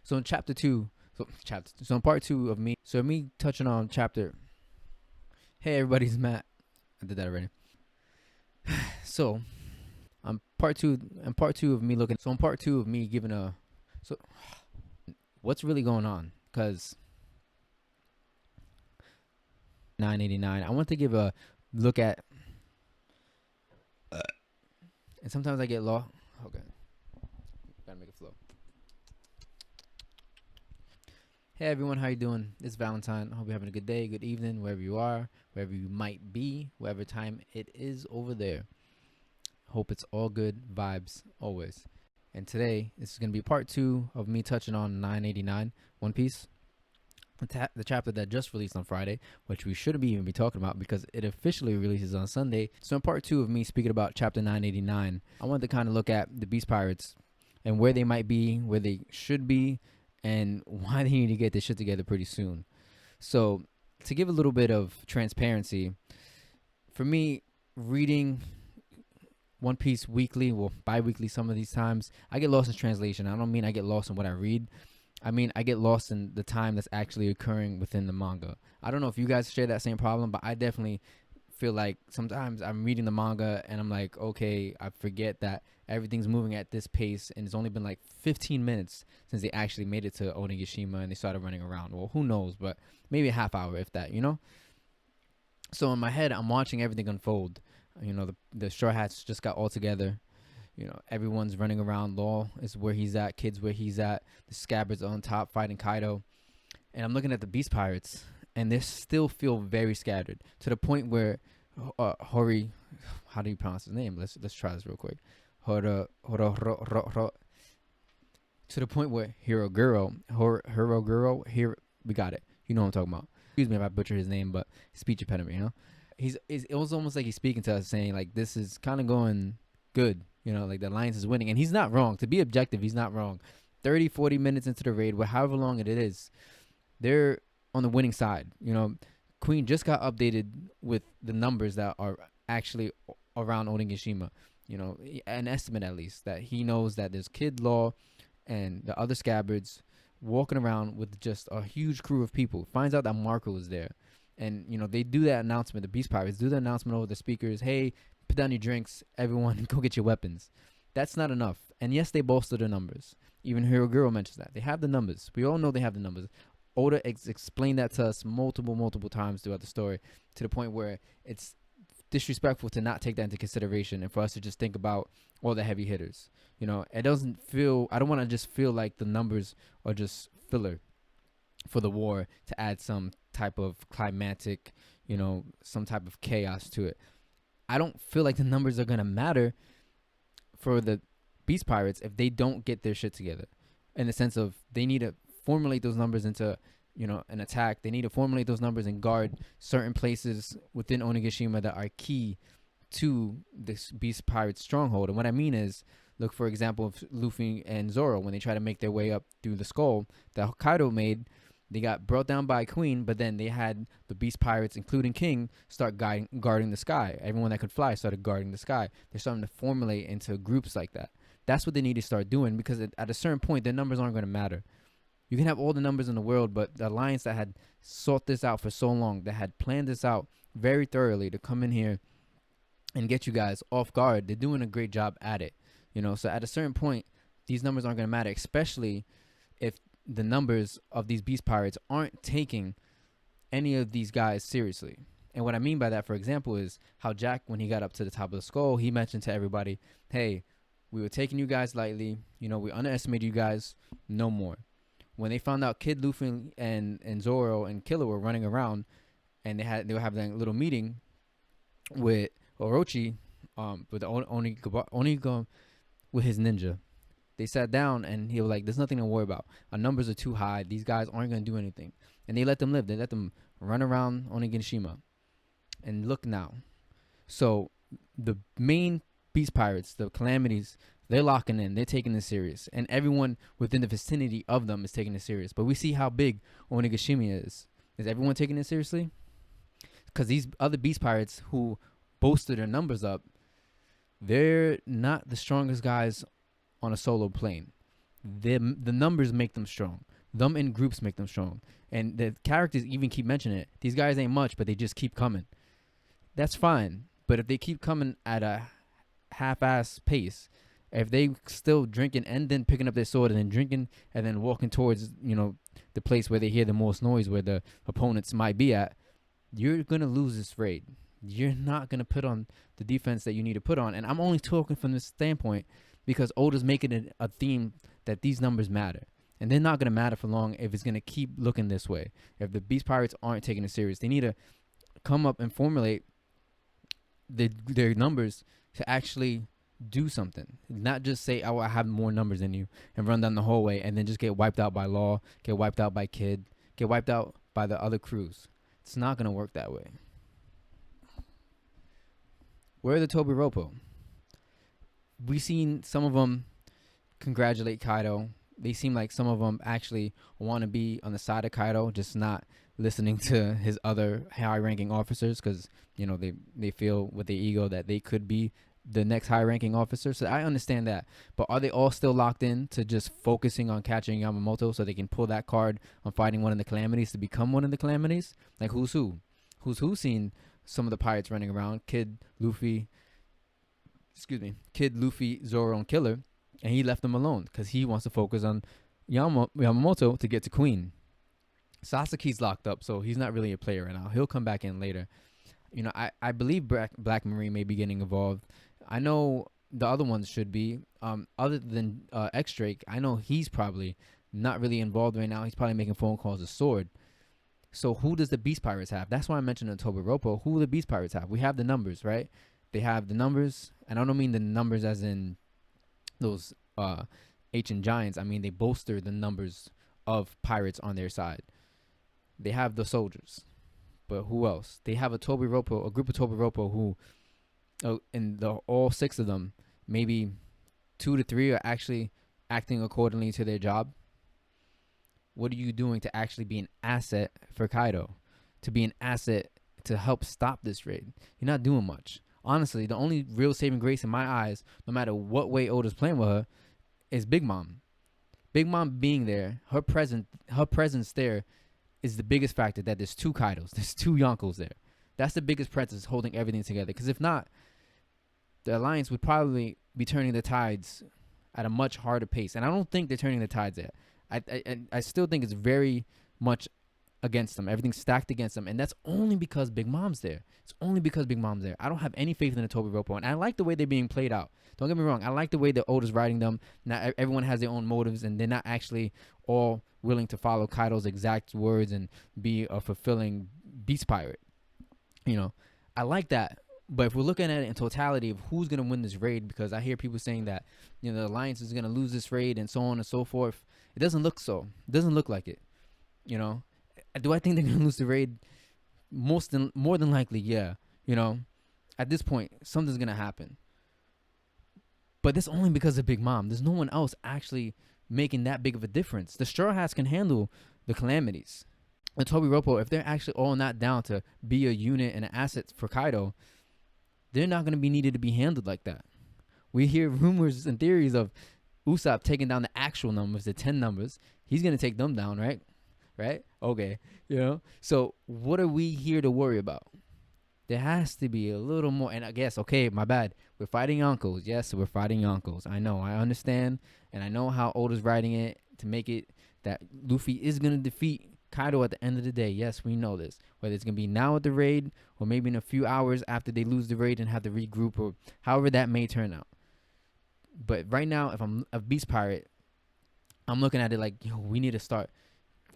So in so in part 2 of me touching on chapter. Hey, everybody's Matt. I did that already. So, part two of me looking. So in part 2 of me giving a. So, what's really going on? Because 989. I want to give a look at. And sometimes I get lost. Okay, gotta make it flow. Hey everyone, how you doing? It's Valentine. I hope you're having a good day, good evening, wherever you are, wherever you might be, whatever time it is over there. Hope it's all good vibes always. And today, this is going to be part 2 of me touching on 989, One Piece. The chapter that just released on Friday, which we shouldn't even be talking about because it officially releases on Sunday. So in part 2 of me speaking about chapter 989, I wanted to kind of look at the Beast Pirates and where they might be, where they should be, and why they need to get this shit together pretty soon. So, to give a little bit of transparency, for me, reading One Piece weekly, well, bi-weekly some of these times, I get lost in translation. I don't mean I get lost in what I read. I mean, I get lost in the time that's actually occurring within the manga. I don't know if you guys share that same problem, but I definitely feel like sometimes I'm reading the manga and I'm like, okay, I forget that everything's moving at this pace, and it's only been like 15 minutes since they actually made it to Onigashima and they started running around. Well, who knows, but maybe a half hour, if that, you know? So in my head, I'm watching everything unfold. You know, the Straw Hats just got all together. You know, everyone's running around. Law is where he's at. Kid's where he's at. The Scabbards on top fighting Kaido. And I'm looking at the Beast Pirates, and they still feel very scattered to the point where Hori, how do you pronounce his name? Let's try this real quick. To the point where Hiroguro, we got it. You know what I'm talking about. Excuse me if I butcher his name, but speech impediment, you know? It was almost like he's speaking to us saying, like, this is kind of going good, you know, like the Alliance is winning. And he's not wrong. To be objective, he's not wrong. 30, 40 minutes into the raid, however long it is, they're on the winning side. You know, Queen just got updated with the numbers that are actually around Onigashima. You know, an estimate at least, that he knows that there's Kid Law and the other Scabbards walking around with just a huge crew of people. Finds out that Marco is there. And, you know, they do that announcement. The Beast Pirates do the announcement over the speakers. Hey, put down your drinks. Everyone, go get your weapons. That's not enough. And yes, they bolster their numbers. Even Hiroguro mentions that. They have the numbers. We all know they have the numbers. Oda explained that to us multiple times throughout the story, to the point where it's disrespectful to not take that into consideration and for us to just think about all the heavy hitters. You know, I don't want to just feel like the numbers are just filler for the war to add some type of climatic, you know, some type of chaos to it. I don't feel like the numbers are going to matter for the Beast Pirates if they don't get their shit together, in the sense of they need to formulate those numbers into, you know, an attack. They need to formulate those numbers and guard certain places within Onigashima that are key to this Beast Pirate stronghold. And what I mean is, look, for example, of Luffy and Zoro, when they try to make their way up through the skull that Kaido made, they got brought down by Queen, but then they had the Beast Pirates, including King, start guarding the sky. Everyone that could fly started guarding the sky. They're starting to formulate into groups like that. That's what they need to start doing, because at a certain point, their numbers aren't going to matter. You can have all the numbers in the world, but the Alliance that had sought this out for so long, that had planned this out very thoroughly to come in here and get you guys off guard, they're doing a great job at it. You know, so at a certain point, these numbers aren't going to matter, especially if the numbers of these Beast Pirates aren't taking any of these guys seriously. And what I mean by that, for example, is how Jack, when he got up to the top of the skull, he mentioned to everybody, hey, we were taking you guys lightly. You know, we underestimated you guys. No more. When they found out Kid, Luffy, and Zoro and Killer were running around, and they were having a little meeting with Orochi, with the Onigashima, with his ninja. They sat down and he was like, there's nothing to worry about. Our numbers are too high. These guys aren't going to do anything. And they let them live. They let them run around Onigashima. And look now. So the main Beast Pirates, the Calamities, they're locking in. They're taking this serious. And everyone within the vicinity of them is taking it serious. But we see how big Onigashima is. Is everyone taking it seriously? Because these other Beast Pirates who boasted their numbers up, they're not the strongest guys on a solo plane. The numbers make them strong. Them in groups make them strong. And the characters even keep mentioning it. These guys ain't much, but they just keep coming. That's fine. But if they keep coming at a half-ass pace, if they still drinking and then picking up their sword and then drinking and then walking towards, the place where they hear the most noise, where the opponents might be at, you're going to lose this raid. You're not going to put on the defense that you need to put on. And I'm only talking from this standpoint because Oda's making it a theme that these numbers matter. And they're not going to matter for long if it's going to keep looking this way. If the Beast Pirates aren't taking it serious, they need to come up and formulate their numbers to actually do something. Not just say, oh, I have more numbers than you and run down the hallway and then just get wiped out by Law, get wiped out by Kid, get wiped out by the other crews. It's not going to work that way. Where are the Tobiropo? We seen some of them congratulate Kaido. They seem like some of them actually want to be on the side of Kaido, just not listening to his other high-ranking officers because, they feel with their ego that they could be the next high-ranking officer. So I understand that. But are they all still locked in to just focusing on catching Yamamoto so they can pull that card on fighting one of the Calamities to become one of the Calamities? Like, who's who? Who's who seen some of the pirates running around? Kid, Luffy, Zoro, and Killer. And he left them alone because he wants to focus on Yamamoto to get to Queen. Sasuke's locked up, so he's not really a player right now. He'll come back in later. I believe Black Marine may be getting involved. I know the other ones should be. Other than X-Drake, I know he's probably not really involved right now. He's probably making phone calls to Sword. So who does the Beast Pirates have? That's why I mentioned the Tobiropo. Who do the Beast Pirates have? We have the numbers, right? They have the numbers, and I don't mean the numbers as in those ancient giants. I mean they bolster the numbers of pirates on their side. They have the soldiers. But who else? They have a group of Tobiropo who, all 6 of them, maybe 2 to 3 are actually acting accordingly to their job. What are you doing to actually be an asset for Kaido? To be an asset to help stop this raid? You're not doing much. Honestly, the only real saving grace in my eyes, no matter what way Oda's playing with her, is Big Mom. Big Mom being there, her presence there, is the biggest factor that there's 2 Kaidos, there's 2 Yonkos there. That's the biggest presence holding everything together. Because if not, the Alliance would probably be turning the tides at a much harder pace. And I don't think they're turning the tides yet. I still think it's very much against them. Everything's stacked against them. And that's only because Big Mom's there. It's only because Big Mom's there. I don't have any faith in the Tobiropo. And I like the way they're being played out. Don't get me wrong. I like the way that Oda's writing them. Not everyone has their own motives. And they're not actually all willing to follow Kaido's exact words and be a fulfilling beast pirate. I like that. But if we're looking at it in totality of who's going to win this raid, because I hear people saying that, the Alliance is going to lose this raid and so on and so forth. It doesn't look so. It doesn't look like it. Do I think they're going to lose the raid? More than likely, yeah. At this point, something's going to happen. But that's only because of Big Mom. There's no one else actually making that big of a difference. The Straw Hats can handle the Calamities. The Tobiropo, if they're actually all not down to be a unit and an asset for Kaido, they're not going to be needed to be handled like that. We hear rumors and theories of Usopp taking down the actual numbers, the 10 numbers. He's going to take them down, right? Right? Okay. So what are we here to worry about? There has to be a little more. And I guess, okay, my bad. We're fighting Yonkos. Yes, we're fighting Yonkos. I know. I understand. And I know how Oda's writing it to make it that Luffy is going to defeat Kaido at the end of the day. Yes, we know this. Whether it's going to be now at the raid or maybe in a few hours after they lose the raid and have to regroup or however that may turn out. But right now, if I'm a Beast Pirate, I'm looking at it like, we need to start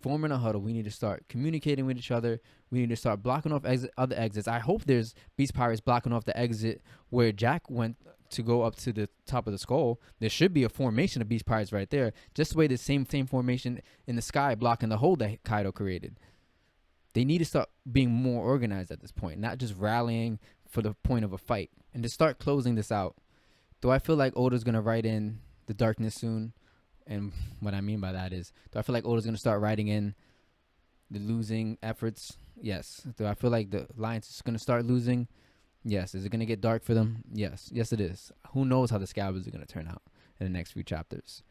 forming a huddle. We need to start communicating with each other. We need to start blocking off other exits. I hope there's Beast Pirates blocking off the exit where Jack went to go up to the top of the skull. There should be a formation of Beast Pirates right there. Just the way the same formation in the sky blocking the hole that Kaido created. They need to start being more organized at this point, not just rallying for the point of a fight. And to start closing this out. Do I feel like Oda's going to write in the darkness soon? And what I mean by that is, do I feel like Oda's going to start writing in the losing efforts? Yes. Do I feel like the Alliance is going to start losing? Yes. Is it going to get dark for them? Yes. Yes, it is. Who knows how the Scabbards are going to turn out in the next few chapters.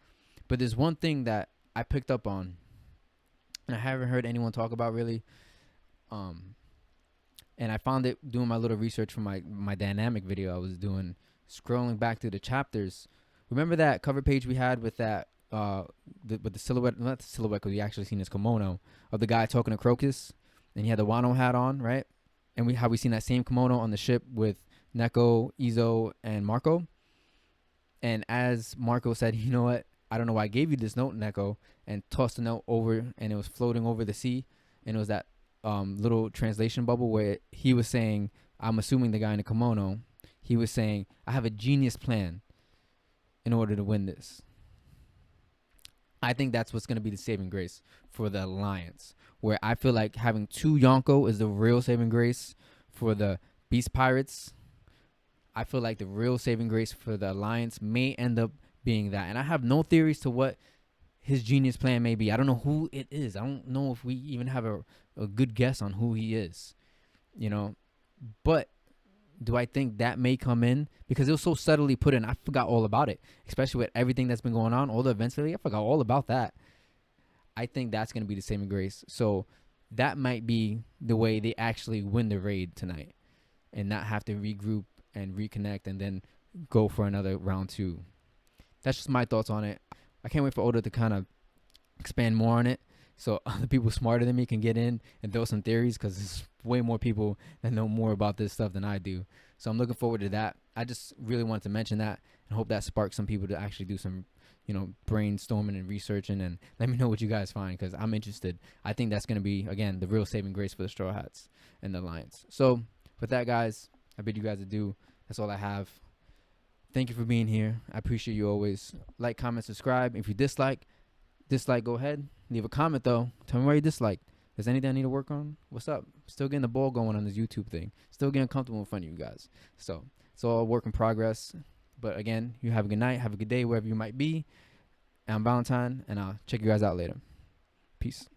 But there's one thing that I picked up on, and I haven't heard anyone talk about really. Um, and I found it doing my little research for my dynamic video I was doing, scrolling back through the chapters. Remember that cover page we had with that with the silhouette, not the silhouette, because we actually seen his kimono of the guy talking to Crocus, and he had the Wano hat on, right? And we seen that same kimono on the ship with Neko, Izo, and Marco. And as Marco said, you know what? I don't know why I gave you this note, Neko, and tossed the note over, and it was floating over the sea, and it was that little translation bubble where he was saying, I'm assuming the guy in the kimono, he was saying, I have a genius plan in order to win this. I think that's what's going to be the saving grace for the Alliance, where I feel like having 2 Yonko is the real saving grace for the Beast Pirates. I feel like the real saving grace for the Alliance may end up being that. And I have no theories to what his genius plan may be. I don't know who it is. I don't know if we even have a good guess on who he is, you know. But do I think that may come in? Because it was so subtly put in. I forgot all about it, especially with everything that's been going on, all the events lately. I forgot all about that. I think that's going to be the saving grace. So that might be the way they actually win the raid tonight and not have to regroup and reconnect and then go for another round 2. That's just my thoughts on it. I can't wait for Oda to kind of expand more on it so other people smarter than me can get in and throw some theories, because there's way more people that know more about this stuff than I do. So I'm looking forward to that. I just really wanted to mention that and hope that sparks some people to actually do some, brainstorming and researching, and let me know what you guys find, because I'm interested. I think that's going to be, again, the real saving grace for the Straw Hats and the Alliance. So with that, guys, I bid you guys adieu. That's all I have. Thank you for being here. I appreciate you always. Like, comment, subscribe. If you dislike, go ahead. Leave a comment, though. Tell me why you dislike. Is anything I need to work on? What's up? Still getting the ball going on this YouTube thing. Still getting comfortable in front of you guys. So it's all a work in progress. But again, you have a good night. Have a good day wherever you might be. I'm Valentine, and I'll check you guys out later. Peace.